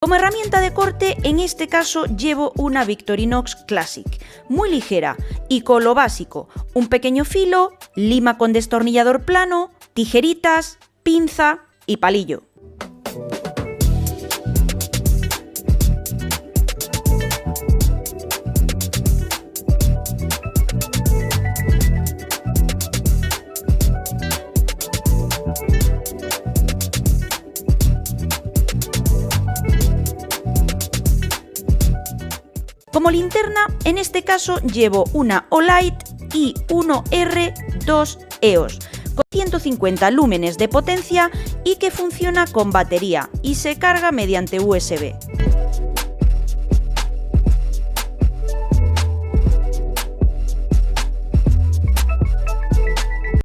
Como herramienta de corte, en este caso llevo una Victorinox Classic, muy ligera y con lo básico: un pequeño filo, lima con destornillador plano, tijeritas, pinza y palillo. Como linterna, en este caso llevo una Olight i1R2 EOS con 150 lúmenes de potencia y que funciona con batería y se carga mediante USB.